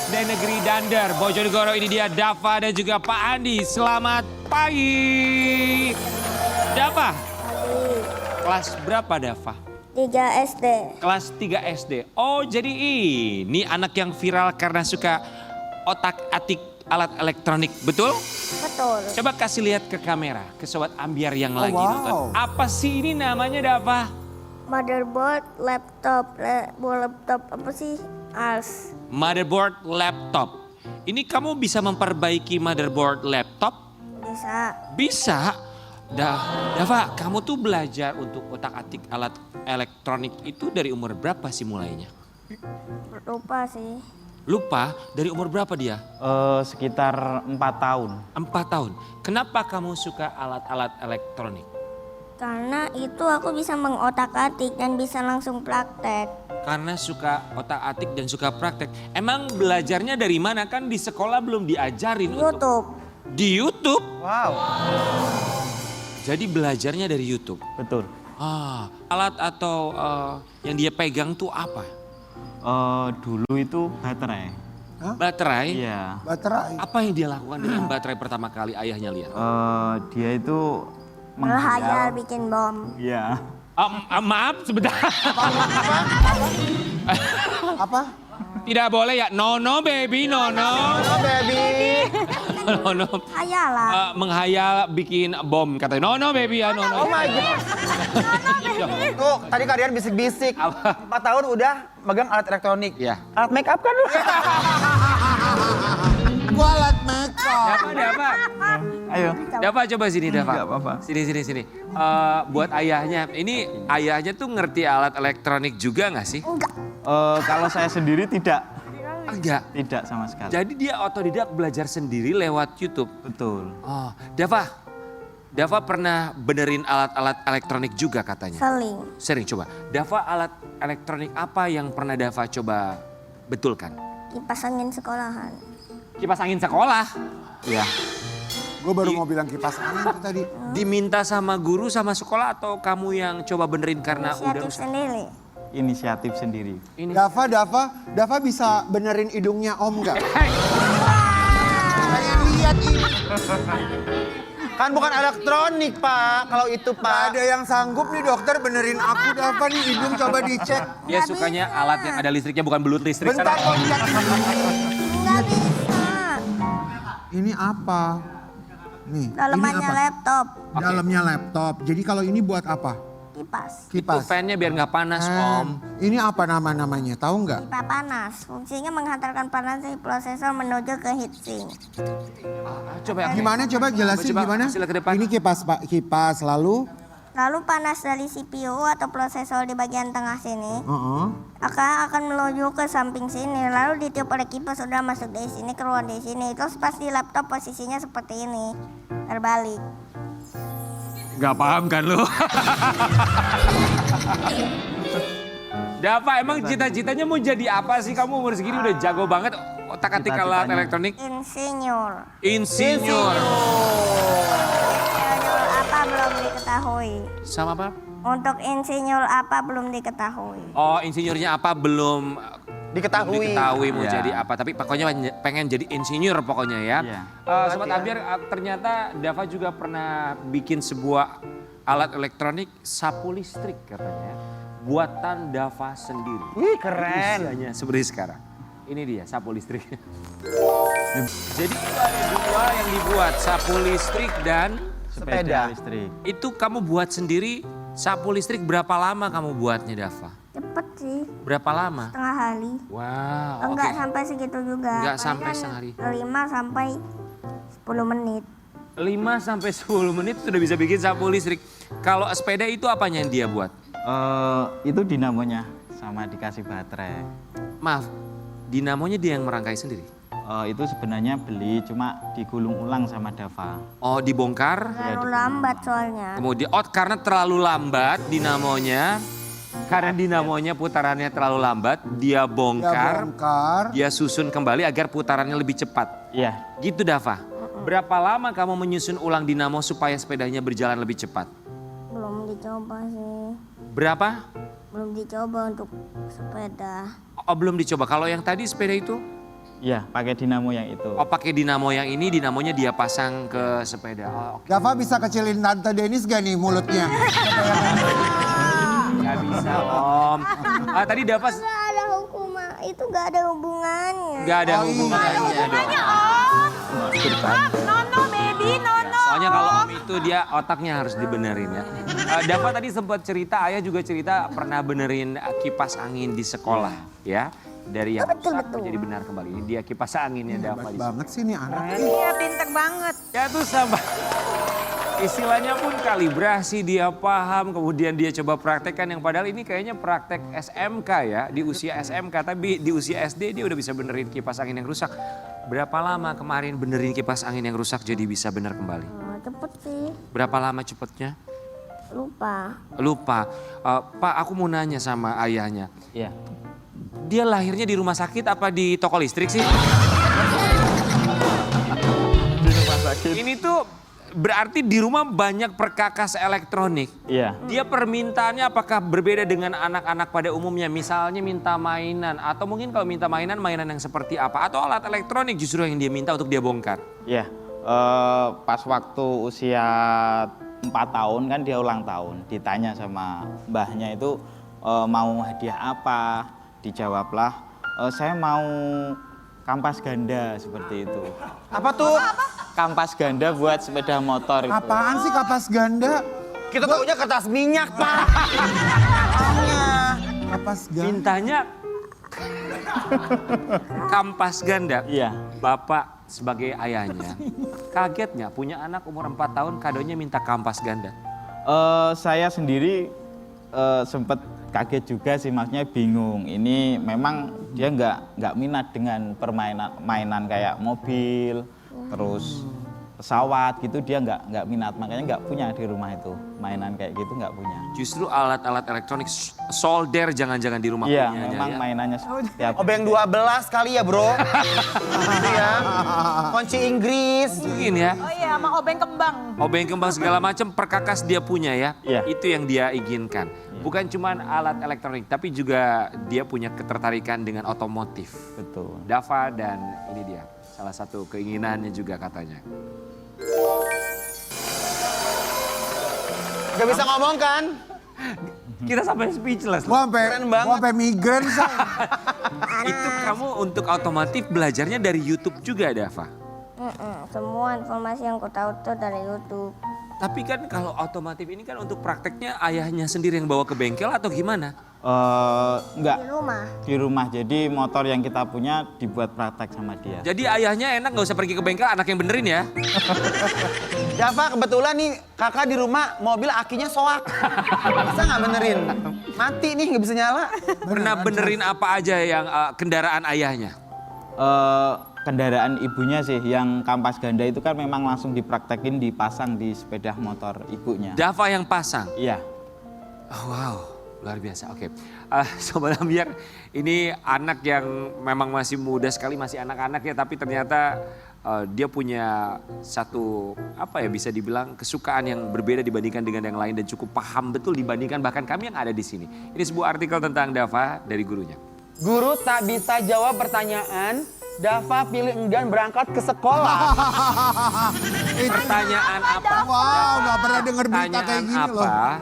SD Negeri Dander, Bojonegoro. Ini dia Dava dan juga Pak Andi. Selamat pagi. Dava, kelas berapa Dava? 3 SD. Kelas 3 SD. Oh jadi ini anak yang viral karena suka otak-atik alat elektronik, betul? Betul. Coba kasih lihat ke kamera, ke Sobat Ambiar yang lagi wow. nonton. Apa sih ini namanya Dava? Motherboard, laptop apa sih? ARS. Motherboard laptop. Ini kamu bisa memperbaiki motherboard laptop? Bisa. Bisa. Dava, kamu tuh belajar untuk otak-atik alat elektronik itu dari umur berapa sih mulainya? Lupa sih. Lupa, dari umur berapa dia? Sekitar 4 tahun. 4 tahun. Kenapa kamu suka alat-alat elektronik? Karena itu aku bisa mengotak-atik dan bisa langsung praktek. Karena suka otak-atik dan suka praktek. Emang belajarnya dari mana? Kan di sekolah belum diajarin. YouTube. Di YouTube? Wow. Jadi belajarnya dari YouTube? Betul. Alat atau yang dia pegang tuh apa? Dulu itu baterai. Baterai? Iya. Baterai. Apa yang dia lakukan dengan baterai pertama kali ayahnya lihat? Dia itu Berhayal bikin bom. Iya. Maaf sebentar. Apa? Tidak boleh ya. No baby, no. Oh baby. No. Hayalan. Menghayal bikin bom katanya. No baby ya, no. Oh my god. Tuh, tadi kalian bisik-bisik. 4 tahun udah megang alat elektronik. Iya. Alat make up kan lu? Gua alat make up. Dava. Ayo. Dava coba sini Dava. Enggak apa-apa. Sini. Buat ayahnya. Ini ayahnya tuh ngerti alat elektronik juga nggak sih? Enggak. Kalau saya sendiri tidak. Enggak. Tidak sama sekali. Jadi dia otodidak belajar sendiri lewat YouTube. Betul. Oh, Dava pernah benerin alat-alat elektronik juga katanya. Sering coba. Dava alat elektronik apa yang pernah Dava coba betulkan? Kipas angin sekolahan. Kipas angin sekolah. Iya. Gue baru mau bilang kipas angin tuh tadi. Diminta sama guru sama sekolah atau kamu yang coba benerin karena udah Inisiatif rusak? sendiri. Inisiatif sendiri. Ini. Dava bisa benerin hidungnya Om nggak? Pengen lihat ini. Kan bukan elektronik Pak, kalau itu Pak. Gak ada yang sanggup nih dokter benerin aku Dava nih hidung coba dicek. Dia sukanya alat yang ada listriknya bukan belut listrik. Bentar kok lihat ini. Enggak bisa. Ini apa? Nih, Dalamannya ini apa? laptop. Dalamnya laptop. Jadi kalau ini buat apa? Kipas. Itu fan-nya biar nggak panas Om. Ini apa namanya? Tahu nggak? Pipa panas. Fungsinya menghantarkan panas dari prosesor menuju ke heatsink. Coba Gimana coba jelasin Coba, gimana? hasil ke depan. Ini kipas Pak, kipas lalu. Lalu panas dari CPU atau prosesor di bagian tengah sini akan menuju ke samping sini. Lalu ditiup oleh kipas sudah masuk dari sini keluar dari sini. Terus pas di laptop posisinya seperti ini. Terbalik. Gak paham kan lu? Dava emang cita-citanya mau jadi apa sih? Kamu umur segini udah jago banget otak-atik alat Cita-citanya. elektronik. Insinyur. Insinyur. Insinyur apa belum diketahui. Sama apa? Untuk insinyur apa belum diketahui. Oh insinyurnya apa belum Diketahui. mau Iya. jadi apa. Tapi pokoknya pengen jadi insinyur pokoknya ya. Iya. Sobat Ambiar ternyata Dava juga pernah bikin sebuah alat elektronik sapu listrik katanya. Buatan Dava sendiri. Wih keren. Usianya seperti sekarang. Ini dia sapu listrik. Jadi itu ada dua yang dibuat, sapu listrik dan Sepeda. listrik. itu kamu buat sendiri. Sapu listrik berapa lama kamu buatnya Dava? Cepet sih. Berapa lama? Setengah hari. Wow. Enggak oke. sampai segitu juga. Enggak Paling sampai kan sehari. 5 sampai 10 menit. 5 sampai 10 menit sudah bisa bikin sapu listrik. Kalau sepeda itu apanya yang dia buat? Itu dinamonya sama dikasih baterai. Maaf, dinamonya dia yang merangkai sendiri. Itu sebenarnya beli cuma digulung ulang sama Dava. Oh, dibongkar. Terlalu lambat soalnya. Kemudian karena terlalu lambat dinamonya. Karena dinamonya putarannya terlalu lambat, dia bongkar, dia susun kembali agar putarannya lebih cepat. Iya. Gitu Dava. Berapa lama kamu menyusun ulang dinamo supaya sepedanya berjalan lebih cepat? Belum dicoba sih. Berapa? Belum dicoba untuk sepeda. Oh, belum dicoba. Kalau yang tadi sepeda itu? Iya, pakai dinamo yang itu. Oh pakai dinamo yang ini, dinamonya dia pasang ke sepeda. Oh, oke. Dava bisa kecilin Tante Denis gak nih mulutnya? Gak bisa Om. Tadi Dava Gak ada hukuman, itu gak ada hubungannya. gak ada hubungannya dong. Nono, baby, Nono. Soalnya kalau Om itu dia otaknya harus dibenerin ya. Dava tadi sempat cerita, Ayah juga cerita pernah benerin kipas angin di sekolah ya. Dari yang rusak menjadi benar kembali. Ini dia kipas anginnya Dava. Hebat banget sih nih anak. Iya, pinter banget. Ya tuh sama. Istilahnya pun kalibrasi dia paham, kemudian dia coba praktekkan yang padahal ini kayaknya praktek SMK ya, di usia SMK, tapi di usia SD dia udah bisa benerin kipas angin yang rusak. Berapa lama kemarin benerin kipas angin yang rusak jadi bisa benar kembali? Oh, cepet sih, Berapa lama cepetnya? lupa. Pak, aku mau nanya sama ayahnya. Iya. Dia lahirnya di rumah sakit apa di toko listrik sih? Di rumah sakit. Ini tuh berarti di rumah banyak perkakas elektronik. Iya. Dia permintaannya apakah berbeda dengan anak-anak pada umumnya? Misalnya minta mainan atau mungkin kalau minta mainan yang seperti apa? Atau alat elektronik justru yang dia minta untuk dia bongkar? Iya. Pas waktu usia 4 tahun kan dia ulang tahun. Ditanya sama mbahnya itu mau hadiah apa? Dijawablah, saya mau kampas ganda seperti itu. Apa tuh? Kampas ganda buat sepeda motor itu. Apaan sih kapas ganda? Kita taunya kertas minyak, Pak. Kapas ganda. Mintanya kampas ganda. Iya. Bapak sebagai ayahnya kaget nggak punya anak umur 4 tahun kadonya minta kampas ganda? Saya sendiri sempat kaget juga sih, maksudnya bingung. Ini memang dia nggak minat dengan mainan kayak mobil, terus pesawat gitu dia nggak minat, makanya nggak punya di rumah itu mainan kayak gitu, nggak punya. Justru alat-alat elektronik solder jangan-jangan di rumah Iya, punyanya, memang ya? mainannya seperti apa. Obeng 12 kali ya, Bro. Iya. Kunci Inggris. Mungkin ya. Oh iya, sama obeng kembang. Obeng kembang segala macam perkakas dia punya ya. Iya. Itu yang dia inginkan. Bukan cuma alat elektronik tapi juga dia punya ketertarikan dengan otomotif. Betul. Dava dan ini dia salah satu keinginannya juga katanya. Gak bisa ngomong kan? Kita sampai speechless. Gua sampai migran say. Itu kamu untuk otomotif belajarnya dari YouTube juga Dava? Semua informasi yang ku tahu tuh dari YouTube. Tapi kan kalau otomotif ini kan untuk prakteknya ayahnya sendiri yang bawa ke bengkel atau gimana? Enggak, Di rumah. di rumah. Jadi motor yang kita punya dibuat praktek sama dia. Jadi ayahnya enak nggak usah pergi ke bengkel, anak yang benerin ya? Dava kebetulan nih kakak di rumah mobil akinya soak. Bisa nggak benerin? Mati nih nggak bisa nyala. Pernah benerin apa aja yang kendaraan ayahnya? Kendaraan ibunya sih yang kampas ganda itu kan memang langsung dipraktekin, dipasang di sepeda motor ibunya. Dava yang pasang? Iya. Oh, wow, luar biasa. Oke, Sobat Ambiar, ini anak yang memang masih muda sekali, masih anak-anak ya, tapi ternyata dia punya satu, apa ya, bisa dibilang kesukaan yang berbeda dibandingkan dengan yang lain dan cukup paham betul dibandingkan bahkan kami yang ada di sini. Ini sebuah artikel tentang Dava dari gurunya. Guru tak bisa jawab pertanyaan, Dava pilih enggan berangkat ke sekolah. Pertanyaan apa? Wow, nggak pernah denger berita Pertanyaan kayak gini apa loh.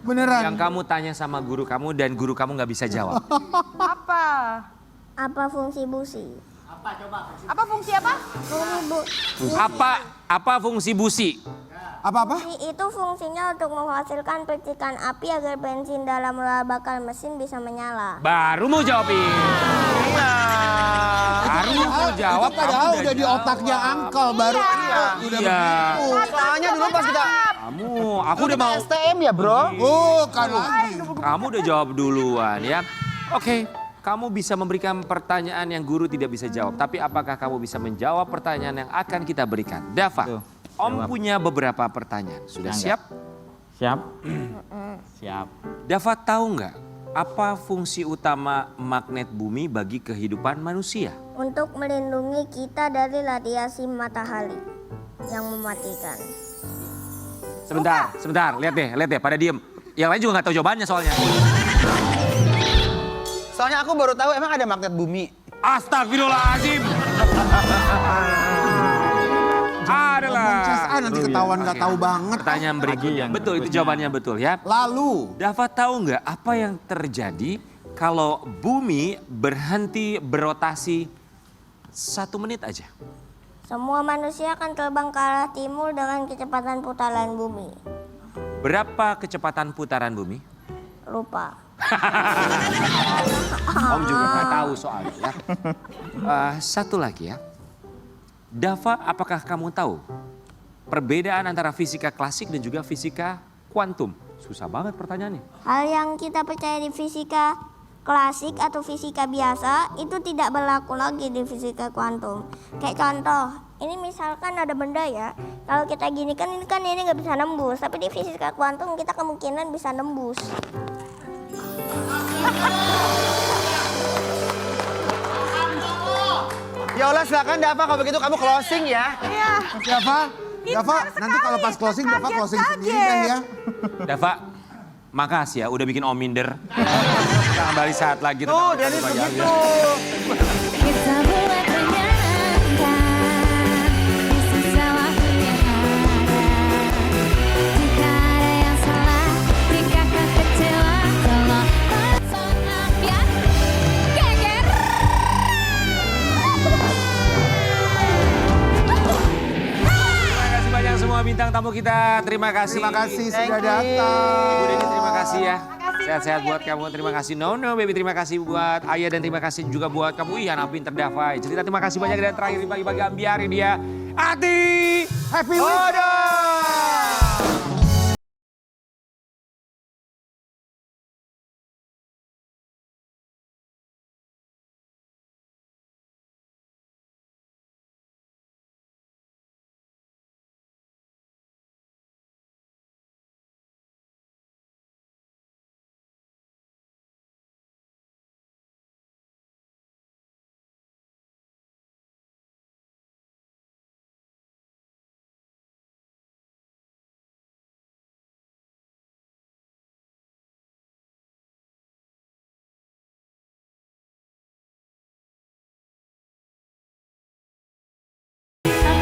Beneran. yang kamu tanya sama guru kamu dan guru kamu nggak bisa jawab? Apa? Apa fungsi busi? Apa fungsi apa? Apa fungsi busi? Apa-apa? Busi itu fungsinya untuk menghasilkan percikan api agar bensin dalam bakal mesin bisa menyala. Baru mau jawab ini. Iya. Baru mau jawab. Itu padahal kamu udah di jawab. otaknya Uncle baru udah Iya. begitu. Soalnya dulu pas kita Aku udah mau. STM ya, Bro. Bukan lagi. Kamu udah jawab duluan ya. Oke, kamu bisa memberikan pertanyaan yang guru tidak bisa jawab. Tapi apakah kamu bisa menjawab pertanyaan yang akan kita berikan? Dava, Tuh, Om jawab. punya beberapa pertanyaan. Sudah Enggak. siap? Siap? Siap. Dava tahu nggak apa fungsi utama magnet bumi bagi kehidupan manusia? Untuk melindungi kita dari radiasi matahari yang mematikan. Sebentar, lihat deh, pada diem. Yang lain juga nggak tahu jawabannya soalnya. Soalnya aku baru tahu emang ada magnet bumi. Astagfirullahaladzim. adalah Nanti ketahuan nggak tahu banget. pertanyaan berikutnya. yang Betul, itu berikutnya. jawabannya betul ya. Lalu, Dava tahu nggak apa yang terjadi kalau bumi berhenti berotasi 1 menit aja? Semua manusia akan terbang ke arah timur dengan kecepatan putaran bumi. Berapa kecepatan putaran bumi? Lupa. Om juga nggak tahu soalnya ya. Satu lagi ya. Dava, apakah kamu tahu perbedaan antara fisika klasik dan juga fisika kuantum? Susah banget pertanyaannya. Hal yang kita percaya di fisika klasik atau fisika biasa itu tidak berlaku lagi di fisika kuantum. Kayak contoh, ini misalkan ada benda ya, kalau kita gini kan ini nggak bisa nembus, tapi di fisika kuantum kita kemungkinan bisa nembus. Ya Allah silakan Dava kalau begitu kamu closing ya. Iya. Dava, Pintar nanti kalau pas sekali. closing, Dava closing sendiri deh ya. Dava, makasih ya udah bikin Om minder. Kita kembali saat lagi. Tuh, tetap Dennis bersama begitu. Kita buat menyenangkan di sisa waktunya ada. Jika ada yang salah, jika kau kecewa, tolong sonam ya, geger. Terima kasih banyak semua bintang tamu kita. Terima kasih. Terima kasih sudah Thank you. datang. Ibu Deni terima kasih ya. Sehat-sehat buat kamu. Terima kasih Nono, Baby terima kasih buat Ayah dan terima kasih juga buat kamu Ian, pinter Davai. Cerita terima kasih banyak dan terakhir di pagi-pagi ambiar ini dia. Ati. Happy weekend.